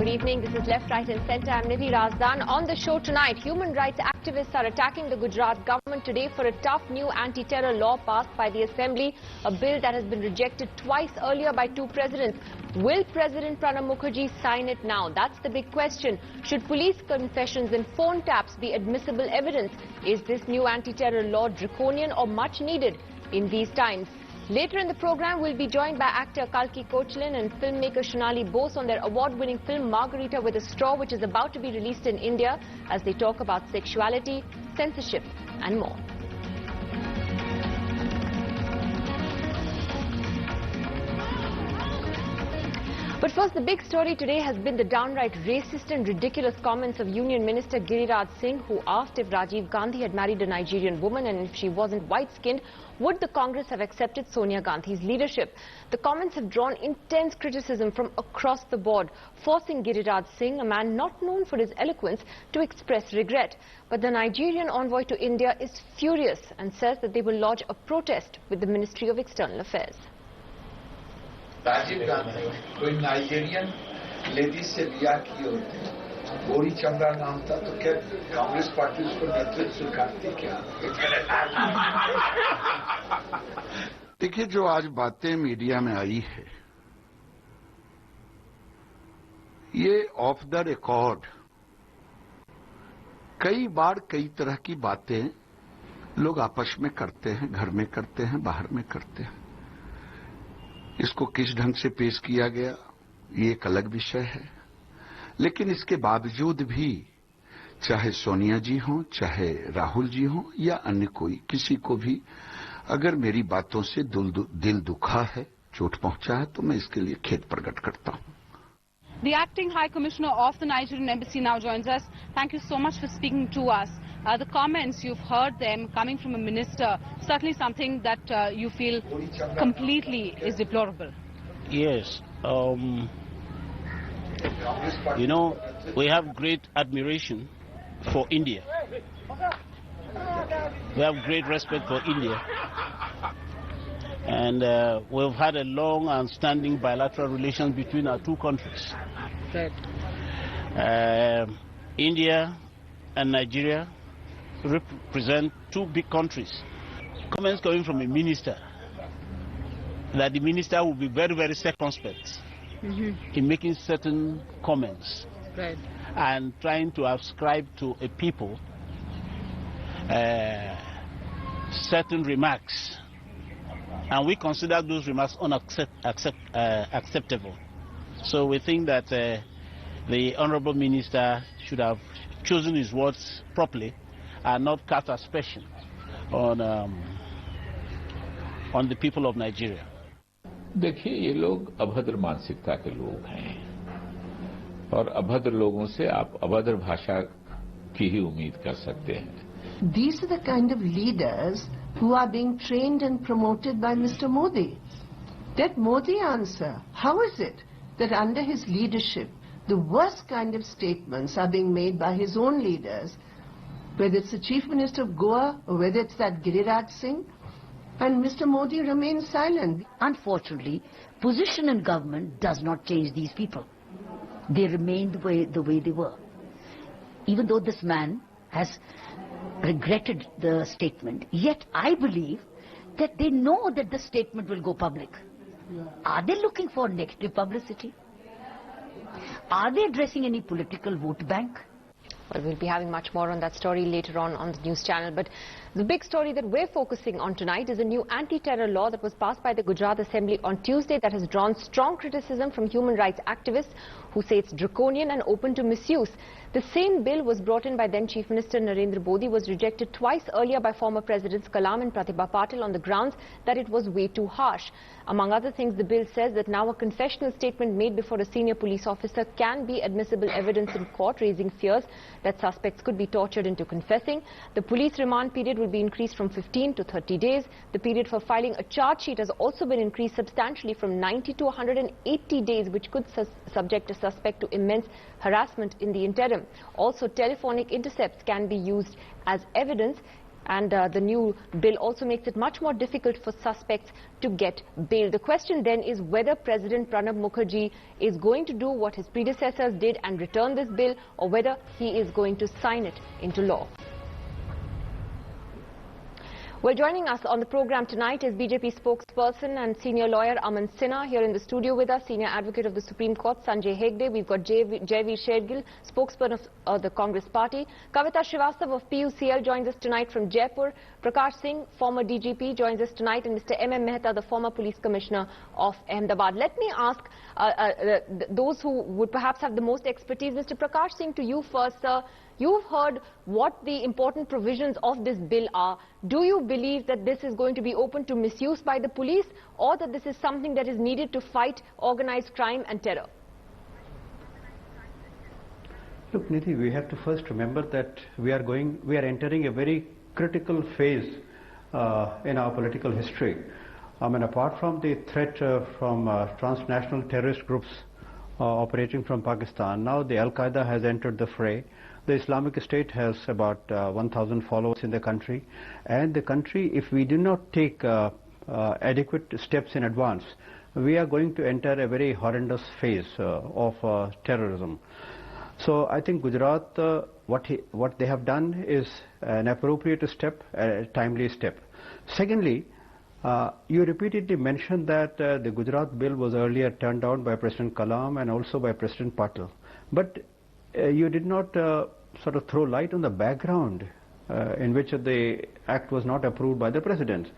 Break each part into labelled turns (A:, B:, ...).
A: Good evening. This is Left, Right and Centre. I'm Nidhi Razdan. On the show tonight, human rights activists are attacking the Gujarat government today for a tough new anti-terror law passed by the Assembly, a bill that has been rejected twice earlier by two presidents. Will President Pranab Mukherjee sign it now? That's the big question. Should police confessions and phone taps be admissible evidence? Is this new anti-terror law draconian or much needed in these times? Later in the program, we'll be joined by actor Kalki Koechlin and filmmaker Shonali Bose on their award-winning film Margarita with a Straw, which is about to be released in India, as they talk about sexuality, censorship and more. But first, the big story today has been the downright racist and ridiculous comments of Union Minister Giriraj Singh, who asked if Rajiv Gandhi had married a Nigerian woman and if she wasn't white-skinned, would the Congress have accepted Sonia Gandhi's leadership? The comments have drawn intense criticism from across the board, forcing Giriraj Singh, a man not known for his eloquence, to express regret. But the Nigerian envoy to India is furious and says that they will lodge a protest with the Ministry of External Affairs.
B: Rajiv Gandhi कोई Nigerian ladies से ब्याह किए होते, गोरी चमड़ा नाम था, तो क्या कांग्रेस पार्टी उसको नेतृत्व स्वीकारती क्या?
C: देखिए, जो आज बातें मीडिया में आई है, ये ऑफ द रिकॉर्ड कई बार कई तरह की बातें लोग आपस में करते हैं, घर में करते हैं, बाहर में करते हैं। इसको किस ढंग से पेश किया गया, ये एक अलग विषय है। लेकिन इसके बावजूद भी चाहे सोनिया जी हों, चाहे राहुल जी हों या अन्य कोई, किसी को भी अगर मेरी बातों से दिल दुखा है, चोट पहुंचा है, तो मैं इसके लिए खेद प्रकट करता हूं।
D: The Acting High Commissioner of the Nigerian Embassy now joins us. Thank you so much for speaking to us. The comments, you've heard them coming from a minister, certainly something that you feel completely is deplorable.
E: Yes. You know, we have great admiration for India. We have great respect for India. And we've had a long and standing bilateral relations between our two countries.
D: Right.
E: India and Nigeria represent two big countries. Comments coming from a minister that the minister will be very, very circumspect in making certain comments,
D: Right.
E: and trying to ascribe to a people certain remarks. And we consider those remarks unacceptable. So we think that the Honorable Minister should have chosen his words properly and not cast aspersion on the people of Nigeria.
F: देखिए, ये लोग अभद्र मानसिकता के लोग हैं और अभद्र लोगों से आप अभद्र भाषा की ही उम्मीद कर सकते हैं।
G: These are the kind of leaders who are being trained and promoted by Mr. Modi. Let Modi answer. How is it that under his leadership, the worst kind of statements are being made by his own leaders, whether it's the Chief Minister of Goa or whether it's that Giriraj Singh, and Mr. Modi remains silent?
H: Unfortunately, position in government does not change these people. They remain the way they were. Even though this man has regretted the statement, yet I believe that they know that the statement will go public. Are they looking for negative publicity? Are they addressing any political vote bank?
A: Well, we'll be having much more on that story later on the news channel. But the big story that we're focusing on tonight is a new anti-terror law that was passed by the Gujarat Assembly on Tuesday that has drawn strong criticism from human rights activists who say it's draconian and open to misuse. The same bill was brought in by then Chief Minister Narendra Modi, was rejected twice earlier by former Presidents Kalam and Pratibha Patil on the grounds that it was way too harsh. Among other things, the bill says that now a confessional statement made before a senior police officer can be admissible evidence in court, raising fears that suspects could be tortured into confessing. The police remand period will be increased from 15 to 30 days. The period for filing a charge sheet has also been increased substantially from 90 to 180 days, which could subject a suspect to immense harassment in the interim. Also, telephonic intercepts can be used as evidence And the new bill also makes it much more difficult for suspects to get bail. The question then is whether President Pranab Mukherjee is going to do what his predecessors did and return this bill, or whether he is going to sign it into law. Well, joining us on the program tonight is BJP spokesperson and senior lawyer Aman Sinha. Here in the studio with us, senior advocate of the Supreme Court Sanjay Hegde. We've got Jaiveer Shergill, spokesperson of the Congress Party. Kavita Srivastav of PUCL joins us tonight from Jaipur. Prakash Singh, former DGP, joins us tonight, and Mr. M.M. Mehta, the former police commissioner of Ahmedabad. Let me ask those who would perhaps have the most expertise. Mr. Prakash Singh, to you first, sir. You've heard what the important provisions of this bill are. Do you believe that this is going to be open to misuse by the police, or that this is something that is needed to fight organized crime and terror?
I: Look, Nidhi, we have to first remember that we are entering a very critical phase in our political history. I mean, apart from the threat from transnational terrorist groups operating from Pakistan, now the Al-Qaeda has entered the fray. The Islamic State has about 1,000 followers in the country, and the country, if we do not take adequate steps in advance, we are going to enter a very horrendous phase of terrorism. So I think Gujarat, what they have done is an appropriate step, a timely step. Secondly, you repeatedly mentioned that the Gujarat bill was earlier turned down by President Kalam and also by President Patil. But you did not sort of throw light on the background in which the act was not approved by the president.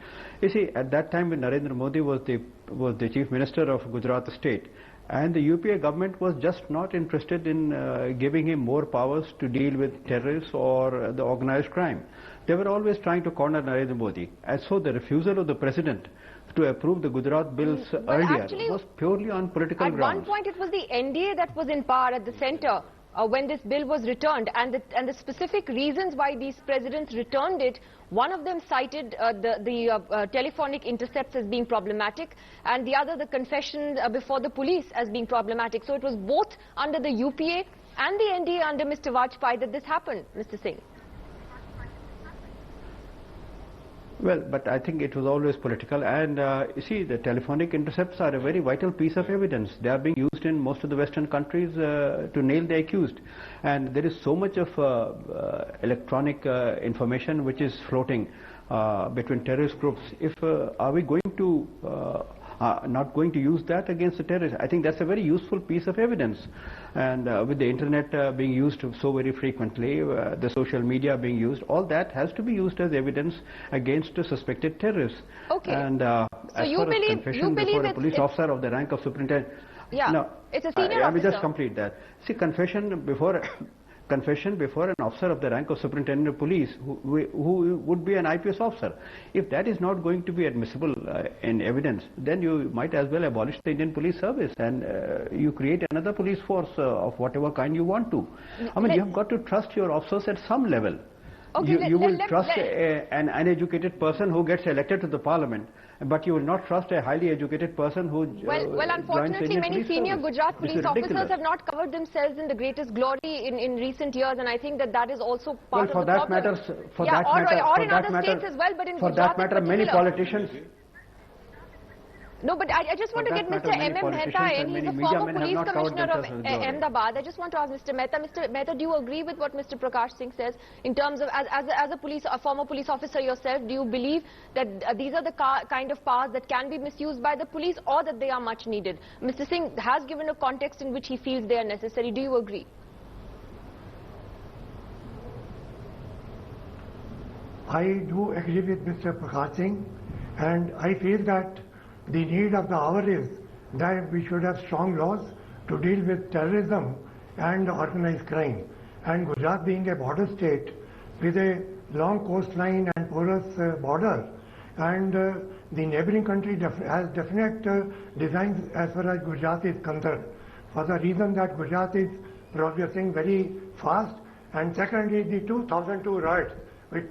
I: You see, at that time when Narendra Modi was the chief minister of Gujarat state, and the UPA government was just not interested in giving him more powers to deal with terrorists or the organized crime. They were always trying to corner Narendra Modi. And so the refusal of the president to approve the Gujarat bills earlier was purely on political grounds.
A: At one point it was the NDA that was in power at the centre when this bill was returned, and the specific reasons why these presidents returned it, one of them cited the telephonic intercepts as being problematic, and the other the confession before the police as being problematic. So it was both under the UPA and the NDA under Mr. Vajpayee that this happened, Mr. Singh.
I: Well, but I think it was always political, and you see, the telephonic intercepts are a very vital piece of evidence. They are being used in most of the Western countries to nail the accused, and there is so much of electronic information which is floating between terrorist groups. Are we going to not going to use that against the terrorists? I think that's a very useful piece of evidence. And with the internet being used so very frequently, the social media being used, all that has to be used as evidence against suspected terrorists.
A: Okay.
I: And
A: so
I: as
A: you
I: far
A: believe,
I: as confession before a police officer of the rank of superintendent,
A: yeah,
I: no,
A: it's a senior
I: I will
A: officer.
I: just complete that. See, confession before an officer of the rank of superintendent of police who would be an IPS officer. If that is not going to be admissible in evidence, then you might as well abolish the Indian police service and you create another police force of whatever kind you want to. I mean, you have got to trust your officers at some level.
A: Okay,
I: you will trust an uneducated person who gets elected to the parliament, but you will not trust a highly educated person who
A: well, unfortunately, many senior Gujarat police officers have not covered themselves in the greatest glory in recent years, and I think that is also part of the problem. Or in other states as well, but in Gujarat in particular.
I: Many politicians.
A: No, but I just want to get Mr. M.M. Mehta in. He's the former police commissioner of Ahmedabad. I just want to ask Mr. Mehta. Mr. Mehta, do you agree with what Mr. Prakash Singh says in terms of, as a former police officer yourself, do you believe that these are the kind of powers that can be misused by the police, or that they are much needed? Mr. Singh has given a context in which he feels they are necessary. Do you agree?
J: I do agree with Mr. Prakash Singh, and I feel that the need of the hour is that we should have strong laws to deal with terrorism and organized crime. And Gujarat being a border state with a long coastline and porous border, and the neighboring country has definite designs as far as Gujarat is concerned, for the reason that Gujarat is progressing very fast, and secondly, the 2002 riots which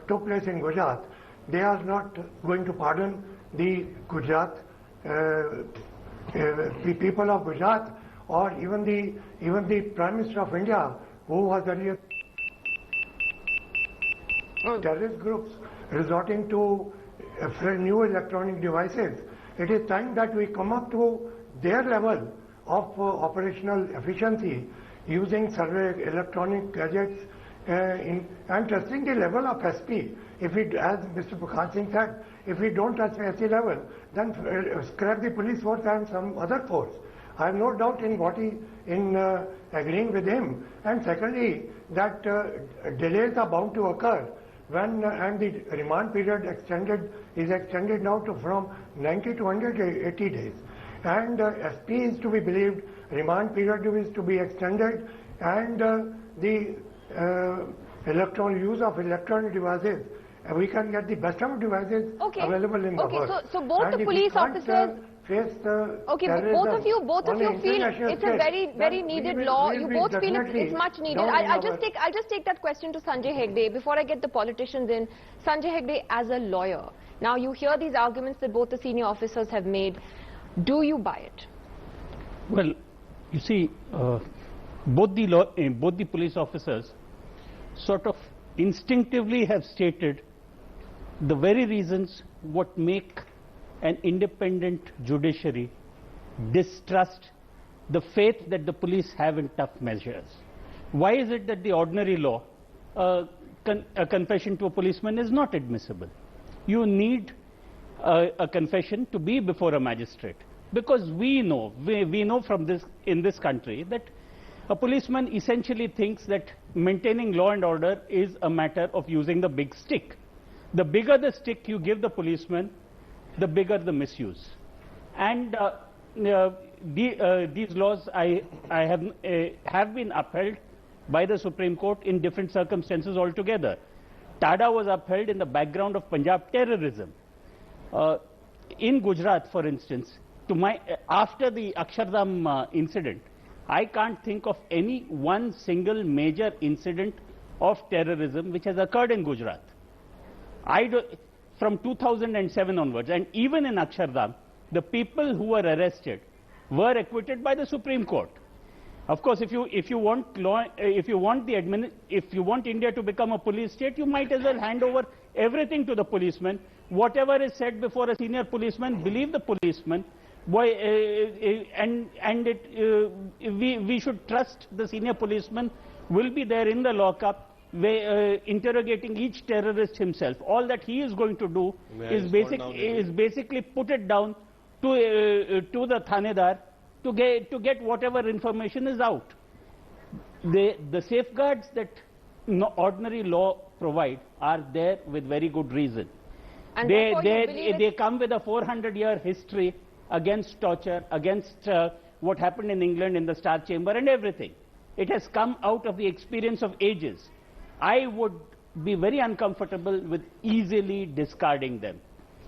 J: took place in Gujarat, they are not going to pardon the Gujarat, the people of Gujarat, or even the Prime Minister of India, who was earlier. terrorist groups resorting to new electronic devices. It is time that we come up to their level of operational efficiency using electronic gadgets and testing the level of SP. If we, as Mr. Prakash Singh said, if we don't touch SP level, then scrap the police force and some other force. I have no doubt in agreeing with him. And secondly, that delays are bound to occur when and the remand period is extended now to from 90 to 180 days. And SP is to be believed, remand period is to be extended, and the use of electronic devices, we can get the best of devices available in the world.
A: So both the police officers
J: face the
A: both of you feel it's a very needed law. You both feel it's much needed. I'll just take that question to Sanjay Hegde before I get the politicians in. Sanjay Hegde, as a lawyer, now you hear these arguments that both the senior officers have made. Do you buy it?
K: Well, you see, both the police officers sort of instinctively have stated the very reasons what make an independent judiciary distrust the faith that the police have in tough measures. Why is it that the ordinary law, a confession to a policeman is not admissible? You need a confession to be before a magistrate, because we know from this in this country that a policeman essentially thinks that maintaining law and order is a matter of using the big stick. The bigger the stick you give the policeman, the bigger the misuse. And these laws have been upheld by the Supreme Court in different circumstances altogether. Tada was upheld in the background of Punjab terrorism. In Gujarat, for instance, after the Akshardham incident, I can't think of any one single major incident of terrorism which has occurred in Gujarat. From 2007 onwards, and even in Akshardham, the people who were arrested were acquitted by the Supreme Court. Of course, if you want India to become a police state, you might as well hand over everything to the policeman. Whatever is said before a senior policeman, believe the policeman. We should trust the senior policeman will be there in the lockup, interrogating each terrorist himself. All that he is going to do is basically put it down to the Thanedar to get whatever information is out. The safeguards that ordinary law provide are there with very good reason.
A: And
K: they come with a 400-year history against torture, against what happened in England in the Star Chamber and everything. It has come out of the experience of ages. I would be very uncomfortable with easily discarding them.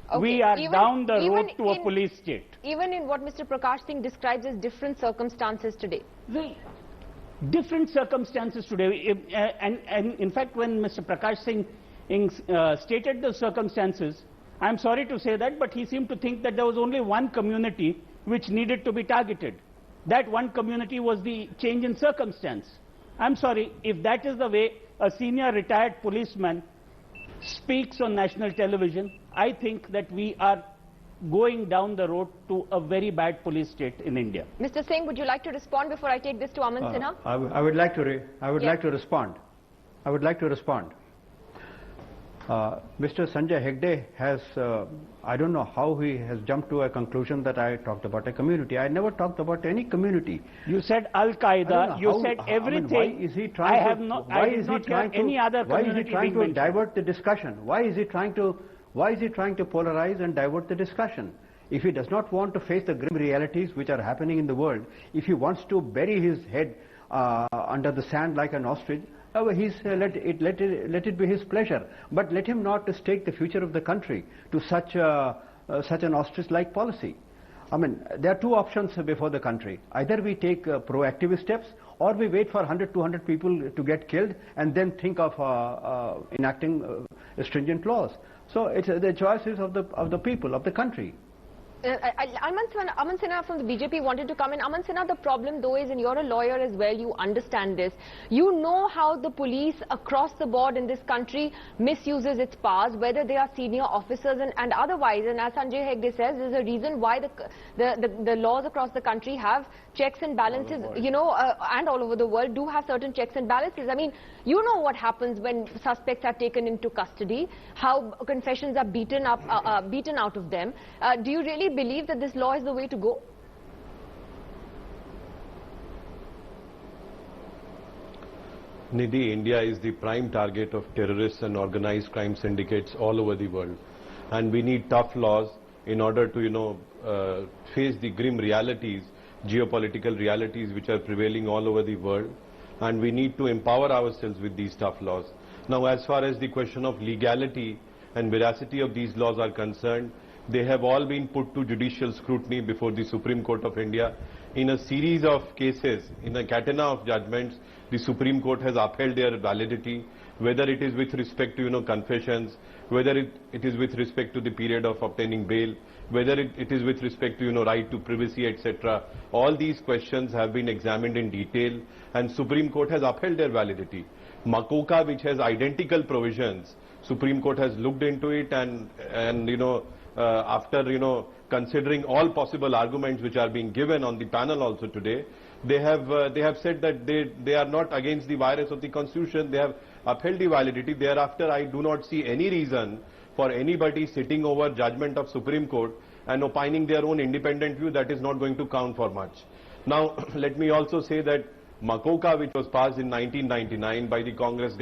A: Okay.
K: We are down the road to a police state.
A: Even in what Mr. Prakash Singh describes as different circumstances today.
K: Different circumstances today. And in fact, when Mr. Prakash Singh stated the circumstances, I'm sorry to say that, but he seemed to think that there was only one community which needed to be targeted. That one community was the change in circumstance. I'm sorry, if that is the way a senior retired policeman speaks on national television, I think that we are going down the road to a very bad police state in India.
A: Mr. Singh, would you like to respond before I take this to Aman Sinha?
I: I would like to respond. Mr. Sanjay Hegde has, I don't know how he has jumped to a conclusion that I talked about a community. I never talked about any community.
K: You said Al-Qaeda, you said everything.
I: Why is he trying to divert the discussion? Why is he trying to polarize and divert the discussion? If he does not want to face the grim realities which are happening in the world, if he wants to bury his head under the sand like an ostrich, let it be his pleasure. But let him not stake the future of the country to such an ostrich-like policy. I mean, there are two options before the country. Either we take proactive steps, or we wait for 100, 200 people to get killed and then think of enacting stringent laws. So it's the choices of the people, of the country.
A: Aman Sinha from the BJP wanted to come in. Aman Sinha, the problem though is, and you're a lawyer as well, you understand this. You know how the police across the board in this country misuses its powers, whether they are senior officers and otherwise. And as Sanjay Hegde says, there's a reason why the laws across the country have checks and balances, you know, and all over the world do have certain checks and balances. I mean, you know what happens when suspects are taken into custody, how confessions are beaten out of them. Do you really believe that this law is the way to go?
L: Nidhi, India is the prime target of terrorists and organized crime syndicates all over the world. And we need tough laws in order to, you know, face the grim realities, geopolitical realities which are prevailing all over the world. And we need to empower ourselves with these tough laws. Now, as far as the question of legality and veracity of these laws are concerned, they have all been put to judicial scrutiny before the Supreme Court of India. In a series of cases, in a catena of judgments, the Supreme Court has upheld their validity, whether it is with respect to, you know, confessions, whether it is with respect to the period of obtaining bail, whether it is with respect to, you know, right to privacy, etc. All these questions have been examined in detail, and Supreme Court has upheld their validity. Makoka, which has identical provisions, Supreme Court has looked into it, and you know, after, you know, considering all possible arguments which are being given on the panel also today, they have said that they are not against the virus of the Constitution. They have upheld the validity. Thereafter, I do not see any reason for anybody sitting over judgment of Supreme Court and opining their own independent view. That is not going to count for much. Now, let me also say that Makoka, which was passed in 1999 by the Congress